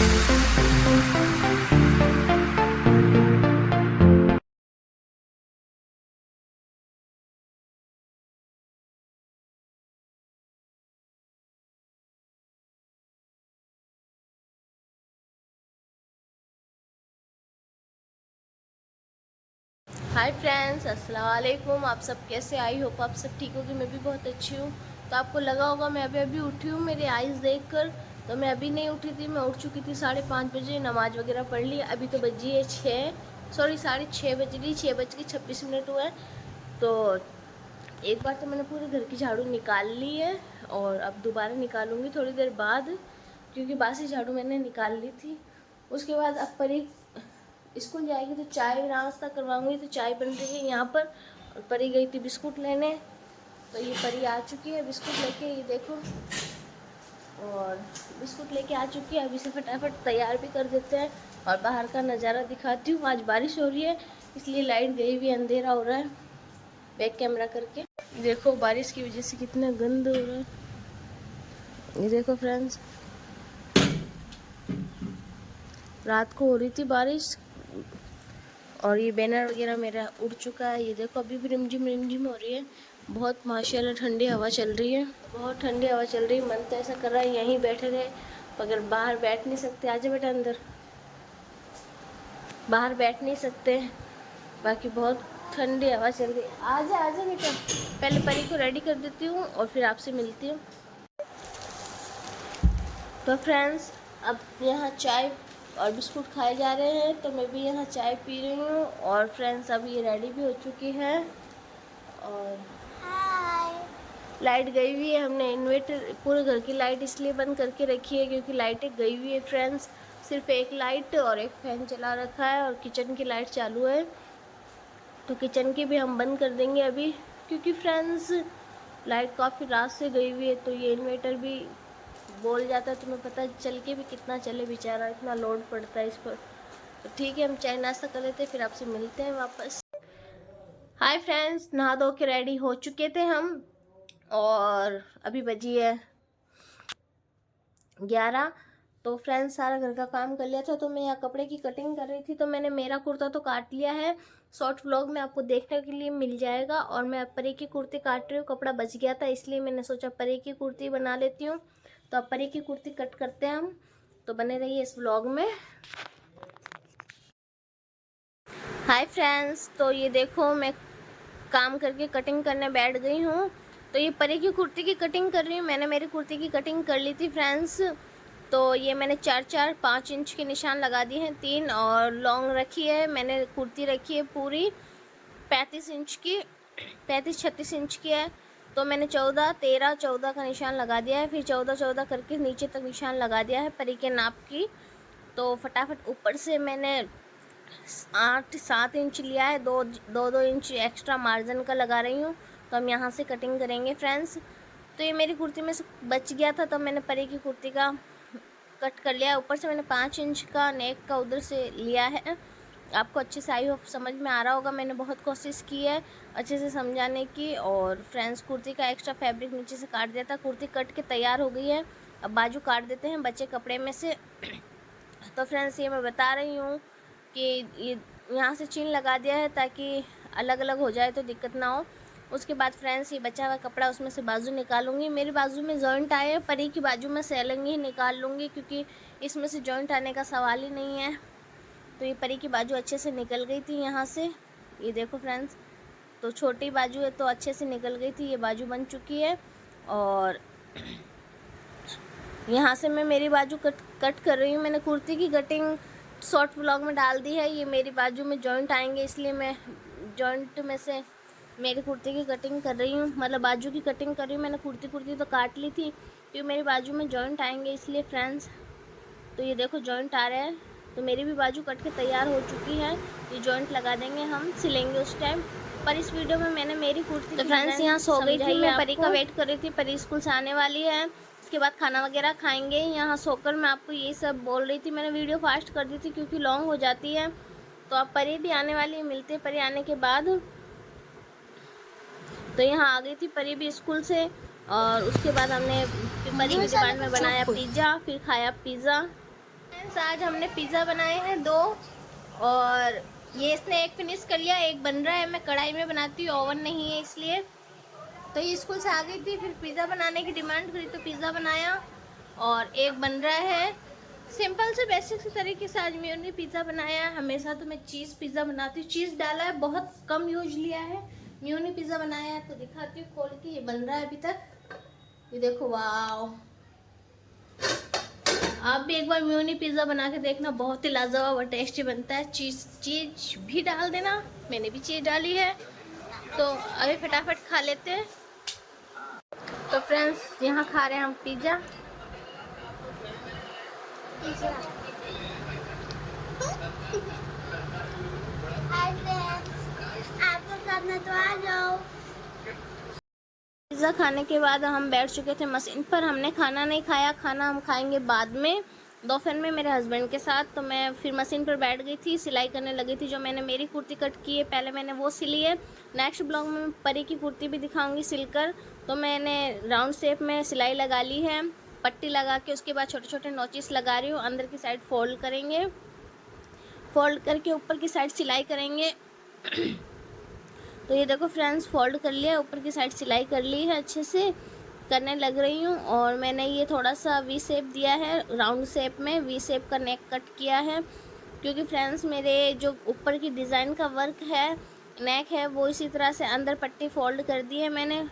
Hi friends, अस्सलाम वालेकुम। आप सब कैसे? आई होप आप सब ठीक होगी। मैं भी बहुत अच्छी हूँ। तो आपको लगा होगा मैं अभी उठी हूँ मेरी आइज़ देखकर। तो मैं अभी नहीं उठी थी, मैं उठ चुकी थी 5:30 बजे, नमाज़ वगैरह पढ़ ली। अभी तो बजी है 6:30 बज रही, 6:26 हुए। तो एक बार तो मैंने पूरे घर की झाड़ू निकाल ली है और अब दोबारा निकालूंगी थोड़ी देर बाद, क्योंकि बासी झाड़ू मैंने निकाल ली थी। उसके बाद अब परी स्कूल जाएगी तो चाय नाश्ता करवाऊंगी। तो चाय बन रही है यहाँ पर और परी गई थी बिस्कुट लेने। तो ये परी आ चुकी है बिस्कुट लेके, ये देखो, और बिस्कुट लेके आ चुकी है। अभी से फटाफट तैयार भी कर देते हैं और बाहर का नज़ारा दिखाती हूँ। आज बारिश हो रही है इसलिए लाइट गई हुई, अंधेरा हो रहा है। बैक कैमरा करके देखो बारिश की वजह से कितना गंद हो रहा है। ये देखो फ्रेंड्स, रात को हो रही थी बारिश और ये बैनर वगैरह मेरा उड़ चुका है। ये देखो अभी भी रिमझिम हो रही है। बहुत माशाल्लाह ठंडी हवा चल रही है, बहुत ठंडी हवा चल रही है। मन तो ऐसा कर रहा है यहीं बैठे रहे, मगर बाहर बैठ नहीं सकते। आजा बेटा अंदर, बाहर बैठ नहीं सकते, बाकी बहुत ठंडी हवा चल रही है। आजा आजा बेटा, पहले परी को रेडी कर देती हूँ और फिर आपसे मिलती हूँ। तो फ्रेंड्स, अब यहाँ चाय और बिस्कुट खाए जा रहे हैं, तो मैं भी यहाँ चाय पी रही हूँ। और फ्रेंड्स अब ये रेडी भी हो चुकी है और लाइट गई हुई है। हमने इन्वर्टर पूरे घर की लाइट इसलिए बंद करके रखी है क्योंकि लाइटें गई हुई है फ्रेंड्स। सिर्फ एक लाइट और एक फैन चला रखा है और किचन की लाइट चालू है। तो किचन की भी हम बंद कर देंगे अभी, क्योंकि फ्रेंड्स लाइट काफ़ी रात से गई हुई है। तो ये इन्वर्टर भी बोल जाता है, तुम्हें पता चल के भी कितना चले, बेचारा इतना लोड पड़ता है इस पर। तो ठीक है, हम चाय नाश्ता कर लेते हैं, फिर आपसे मिलते हैं वापस। हाय फ्रेंड्स, नहा धो के रेडी हो चुके थे हम और अभी बजी है 11। तो फ्रेंड्स सारा घर का काम कर लिया था, तो मैं यहाँ कपड़े की कटिंग कर रही थी। तो मैंने मेरा कुर्ता तो काट लिया है, शॉर्ट व्लॉग में आपको देखने के लिए मिल जाएगा। और मैं परी की कुर्ती काट रही हूँ, कपड़ा बच गया था इसलिए मैंने सोचा परी की कुर्ती बना लेती हूँ। तो अब परी की कुर्ती कट करते हैं हम, तो बने रहिए इस व्लॉग में। हाय फ्रेंड्स, तो ये देखो मैं काम करके कटिंग करने बैठ गई हूँ। तो ये परी की कुर्ती की कटिंग कर रही हूँ। मैंने मेरी कुर्ती की कटिंग कर ली थी फ्रेंड्स। तो ये मैंने 5 इंच के निशान लगा दिए हैं, 3 और लॉन्ग रखी है। मैंने कुर्ती रखी है पूरी 35 इंच की, 35-36 इंच की है। तो मैंने 14-13-14 का निशान लगा दिया है, फिर 14-14 करके नीचे तक निशान लगा दिया है परी के नाप की। तो फटाफट ऊपर से मैंने 8-7 इंच लिया है, 2 इंच एक्स्ट्रा मार्जिन का लगा रही हूँ। तो हम यहाँ से कटिंग करेंगे फ्रेंड्स। तो ये मेरी कुर्ती में से बच गया था, तो मैंने परी की कुर्ती का कट कर लिया। ऊपर से मैंने 5 इंच का नेक का उधर से लिया है। आपको अच्छे से आई होप समझ में आ रहा होगा। मैंने बहुत कोशिश की है अच्छे से समझाने की। और फ्रेंड्स कुर्ती का एक्स्ट्रा फैब्रिक नीचे से काट दिया था। कुर्ती कट के तैयार हो गई है, अब बाजू काट देते हैं बचे कपड़े में से। तो फ्रेंड्स ये मैं बता रही हूँ कि ये यहाँ से चीन लगा दिया है ताकि अलग अलग हो जाए तो दिक्कत ना हो। उसके बाद फ्रेंड्स ये बचा हुआ कपड़ा उसमें से बाजू निकालूंगी। मेरी बाजू में जॉइंट आए हैं, परी की बाजू में सेलिंग ही निकाल लूँगी क्योंकि इसमें से जॉइंट आने का सवाल ही नहीं है। तो ये परी की बाजू अच्छे से निकल गई थी यहाँ से, ये देखो फ्रेंड्स। तो छोटी बाजू है तो अच्छे से निकल गई थी, ये बाजू बन चुकी है। और यहाँ से मैं मेरी बाजू कट कर रही हूँ। मैंने कुर्ती की कटिंग शॉर्ट व्लॉग में डाल दी है। ये मेरी बाजू में जॉइंट आएंगे इसलिए मैं जॉइंट में से मेरी कुर्ती की कटिंग कर रही हूँ, मतलब बाजू की कटिंग कर रही हूँ। मैंने कुर्ती तो काट ली थी, क्योंकि मेरी बाजू में जॉइंट आएंगे इसलिए फ्रेंड्स। तो ये देखो जॉइंट आ रहे हैं, तो मेरी भी बाजू कट के तैयार हो चुकी है। ये जॉइंट लगा देंगे, हम सिलेंगे उस टाइम। पर इस वीडियो में मैंने मेरी कुर्ती तो फ्रेंड्स यहाँ सो गई थी मैं, परी का वेट कर रही थी। परी स्कूल से आने वाली है, उसके बाद खाना वगैरह खाएंगे। यहाँ सोकर मैं आपको ये सब बोल रही थी। मैंने वीडियो फास्ट कर दी थी क्योंकि लॉन्ग हो जाती है। तो अब परी भी आने वाली है, मिलते परी आने के बाद। तो यहाँ आ गई थी परी भी स्कूल से। और उसके बाद हमने परी की डिमांड में बनाया पिज़्ज़ा, फिर खाया पिज़्ज़ा। फ्रेंड्स आज हमने पिज़्ज़ा बनाए हैं 2, और ये इसने एक फिनिश कर लिया, एक बन रहा है। मैं कढ़ाई में बनाती हूँ, ओवन नहीं है इसलिए। तो ये स्कूल से आ गई थी, फिर पिज़्ज़ा बनाने की डिमांड करी तो पिज़्ज़ा बनाया, और एक बन रहा है। सिंपल से बेसिक से तरीके से आज मैंने पिज़्ज़ा बनाया। हमेशा तो मैं चीज़ पिज़्ज़ा बनाती हूँ, चीज़ डाला है, बहुत कम यूज लिया है। म्यूनी पिज़्ज़ा बनाया है, तो दिखाती हूँ खोल के। ये बन रहा है अभी तक, ये देखो, वाह। आप भी एक बार म्यूनी पिज़्ज़ा बना के देखना, बहुत ही लाजवाब और टेस्टी बनता है। चीज़ भी डाल देना, मैंने भी चीज़ डाली है। तो अभी फटाफट खा लेते हैं। तो फ्रेंड्स यहाँ खा रहे हैं हम पिज़्ज़ा। आपको करना तो आ जाओ। पिज़्ज़ा खाने के बाद हम बैठ चुके थे मशीन पर। हमने खाना नहीं खाया, खाना हम खाएंगे बाद में दोपहर में मेरे हस्बैंड के साथ। तो मैं फिर मशीन पर बैठ गई थी, सिलाई करने लगी थी। जो मैंने मेरी कुर्ती कट की है पहले, मैंने वो सिली है। नेक्स्ट ब्लॉग में परी की कुर्ती भी दिखाऊंगी सिलकर। तो मैंने राउंड शेप में सिलाई लगा ली है, पट्टी लगा के। उसके बाद छोटे छोटे नोचिस लगा रही हूँ। अंदर की साइड फोल्ड करेंगे, फोल्ड करके ऊपर की साइड सिलाई करेंगे। तो ये देखो फ्रेंड्स, फोल्ड कर लिया, ऊपर की साइड सिलाई कर ली है, अच्छे से करने लग रही हूँ। और मैंने ये थोड़ा सा वी शेप दिया है, राउंड शेप में वी शेप का नेक कट किया है, क्योंकि फ्रेंड्स मेरे जो ऊपर की डिज़ाइन का वर्क है, नेक है, वो इसी तरह से अंदर पट्टी फोल्ड कर दी है मैंने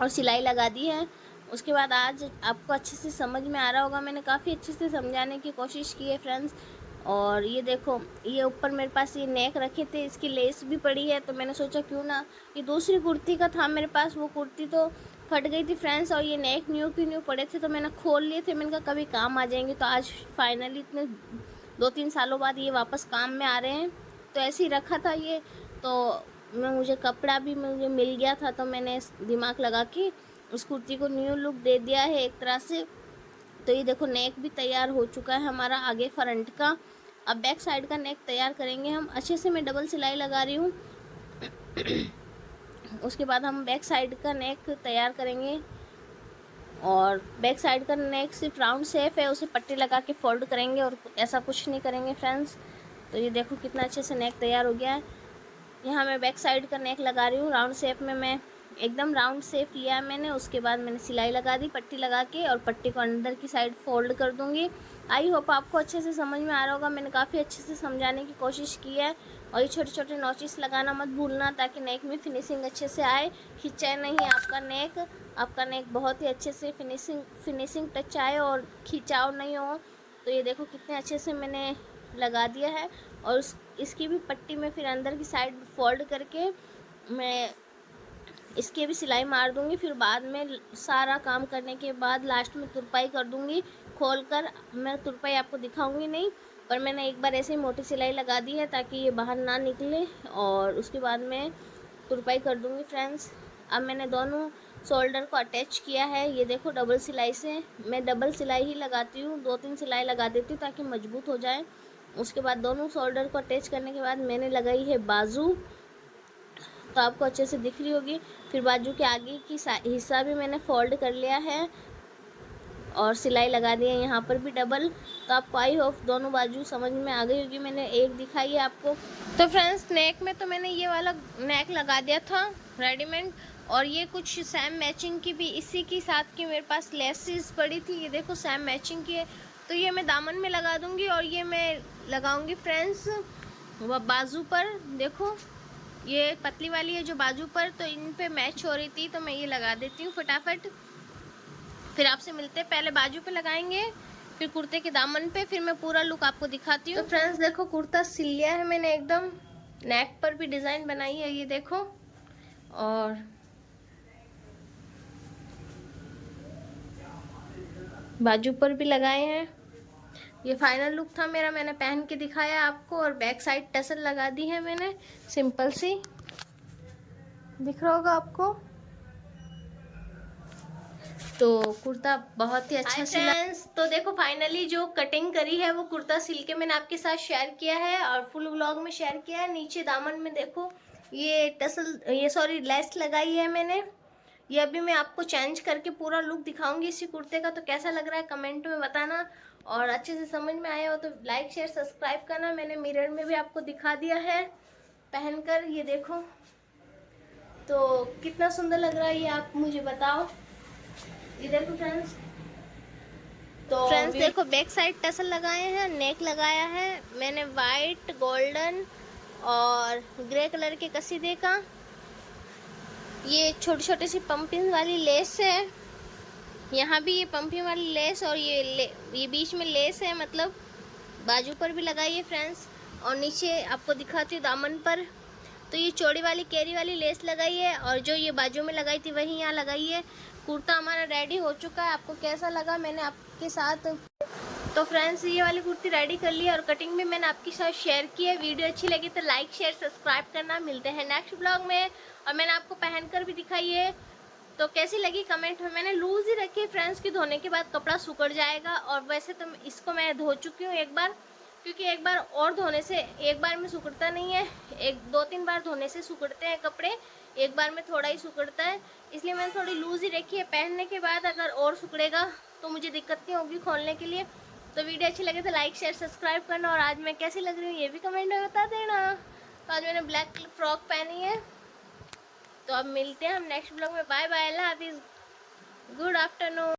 और सिलाई लगा दी है। उसके बाद आज आपको अच्छे से समझ में आ रहा होगा, मैंने काफ़ी अच्छे से समझाने की कोशिश की है फ्रेंड्स। और ये देखो, ये ऊपर मेरे पास ये नेक रखे थे, इसकी लेस भी पड़ी है। तो मैंने सोचा क्यों ना, ये दूसरी कुर्ती का था मेरे पास, वो कुर्ती तो फट गई थी फ्रेंड्स, और ये नेक न्यू के न्यू पड़े थे, तो मैंने खोल लिए थे। मैंने कहा कभी काम आ जाएंगे। तो आज फाइनली इतने 2-3 सालों बाद ये वापस काम में आ रहे हैं। तो ऐसे ही रखा था ये, तो मुझे कपड़ा भी मुझे मिल गया था, तो मैंने दिमाग लगा के उस कुर्ती को न्यू लुक दे दिया है एक तरह से। तो ये देखो, नेक भी तैयार हो चुका है हमारा आगे फ्रंट का। अब बैक साइड का नेक तैयार करेंगे हम। अच्छे से मैं डबल सिलाई लगा रही हूँ। उसके बाद हम बैक साइड का नेक तैयार करेंगे। और बैक साइड का नेक सिर्फ राउंड शेप है, उसे पट्टी लगा के फोल्ड करेंगे, और ऐसा कुछ नहीं करेंगे फ्रेंड्स। तो ये देखो कितना अच्छे से नेक तैयार हो गया है। यहाँ मैं बैक साइड का नेक लगा रही हूँ राउंड शेप में। मैं एकदम राउंड शेप लिया है मैंने। उसके बाद मैंने सिलाई लगा दी पट्टी लगा के, और पट्टी को अंदर की साइड फोल्ड कर दूँगी। आई होप आपको अच्छे से समझ में आ रहा होगा, मैंने काफ़ी अच्छे से समझाने की कोशिश की है। और ये छोटे छोटे नोचिस लगाना मत भूलना, ताकि नेक में फिनिशिंग अच्छे से आए, खिंचाए नहीं आपका नेक। आपका नेक बहुत ही अच्छे से फिनिशिंग टच आए और खिंचाव नहीं हो। तो ये देखो कितने अच्छे से मैंने लगा दिया है। और इसकी भी पट्टी में फिर अंदर की साइड फोल्ड करके मैं इसकी भी सिलाई मार दूंगी। फिर बाद में सारा काम करने के बाद लास्ट में तुरपाई कर दूंगी खोल कर। मैं तुरपाई आपको दिखाऊंगी नहीं, पर मैंने एक बार ऐसे ही मोटी सिलाई लगा दी है ताकि ये बाहर ना निकले, और उसके बाद मैं तुरपाई कर दूंगी फ्रेंड्स। अब मैंने दोनों शोल्डर को अटैच किया है। ये देखो, डबल सिलाई से, मैं डबल सिलाई ही लगाती हूँ, 2-3 सिलाई लगा देती हूँ ताकि मजबूत हो जाए। उसके बाद दोनों शोल्डर को अटैच करने के बाद मैंने लगाई है बाजू, तो आपको अच्छे से दिख रही होगी। फिर बाजू के आगे की हिस्सा भी मैंने फोल्ड कर लिया है और सिलाई लगा दी है यहाँ पर भी डबल। तो आपको आई होप दोनों बाजू समझ में आ गई होगी, मैंने एक दिखाई है आपको। तो फ्रेंड्स नेक में तो मैंने ये वाला नेक लगा दिया था रेडीमेड, और ये कुछ सेम मैचिंग की भी इसी के साथ की मेरे पास लेसेस पड़ी थी। ये देखो सेम मैचिंग की है, तो ये मैं दामन में लगा दूंगी, और ये मैं लगाऊंगी फ्रेंड्स बाजू पर। देखो ये पतली वाली है जो बाजू पर, तो इन पे मैच हो रही थी, तो मैं ये लगा देती हूँ फटाफट। फिर आपसे मिलते हैं, पहले बाजू पे लगाएंगे, फिर कुर्ते के दामन पे, फिर मैं पूरा लुक आपको दिखाती हूँ। तो फ्रेंड्स देखो, कुर्ता सिल लिया है मैंने एकदम, नेक पर भी डिज़ाइन बनाई है ये देखो, और बाजू पर भी लगाए हैं। ये फाइनल लुक था मेरा, मैंने पहन के दिखाया आपको। और बैक साइड टसल लगा दी है मैंने, सिंपल सी, दिख रहा होगा आपको। तो कुर्ता बहुत ही अच्छा सिला। तो देखो फाइनली जो कटिंग करी है वो कुर्ता सिल के मैंने आपके साथ शेयर किया है, और फुल व्लॉग में शेयर किया है। नीचे दामन में देखो ये लेस लगाई है मैंने। ये अभी मैं आपको चेंज करके पूरा लुक दिखाऊंगी इसी कुर्ते का, तो कैसा लग रहा है कमेंट में बताना। और अच्छे से समझ में आया हो तो लाइक शेयर सब्सक्राइब करना। मैंने मिरर में भी आपको दिखा दिया है पहनकर, ये देखो तो कितना सुंदर लग रहा है ये आप मुझे बताओ। ये देखो फ्रेंड्स, तो फ्रेंड्स देखो बैक साइड टसल लगाए हैं, नेक लगाया है मैंने वाइट गोल्डन और ग्रे कलर के कसीदे का। ये छोटी छोटी सी पंपिंग वाली लेस है, यहाँ भी ये पंपिंग वाली लेस और ये बीच में लेस है, मतलब बाजू पर भी लगाई है फ्रेंड्स। और नीचे आपको दिखाती हूँ दामन पर, तो ये चौड़ी वाली कैरी वाली लेस लगाई है और जो ये बाजू में लगाई थी वही यहाँ लगाई है। कुर्ता हमारा रेडी हो चुका है। आपको कैसा लगा मैंने आपके साथ, तो फ्रेंड्स ये वाली कुर्ती रेडी कर ली और कटिंग भी मैंने आपके साथ शेयर की है। वीडियो अच्छी लगी तो लाइक शेयर सब्सक्राइब करना। मिलते हैं नेक्स्ट ब्लॉग में। और मैंने आपको पहनकर भी दिखाई है, तो कैसी लगी कमेंट में। मैंने लूज़ ही रखी है फ्रेंड्स की धोने के बाद कपड़ा सूखड़ जाएगा। और वैसे तो इसको मैं धो चुकी हूँ एक बार, क्योंकि एक बार और धोने से एक बार में सूखड़ता नहीं है, एक 2-3 बार धोने से सूखड़ते हैं कपड़े, एक बार में थोड़ा ही सूखड़ता है। इसलिए मैंने थोड़ी लूज़ ही रखी है। पहनने के बाद अगर और सूखड़ेगा तो मुझे दिक्कत नहीं होगी खोलने के लिए। तो वीडियो अच्छी लगे तो लाइक शेयर सब्सक्राइब करना। और आज मैं कैसी लग रही हूँ ये भी कमेंट में बता देना। तो आज मैंने ब्लैक फ्रॉक पहनी है। तो अब मिलते हैं हम नेक्स्ट ब्लॉग में। बाय बाय, अल्लाह हाफिज़, गुड आफ्टरनून।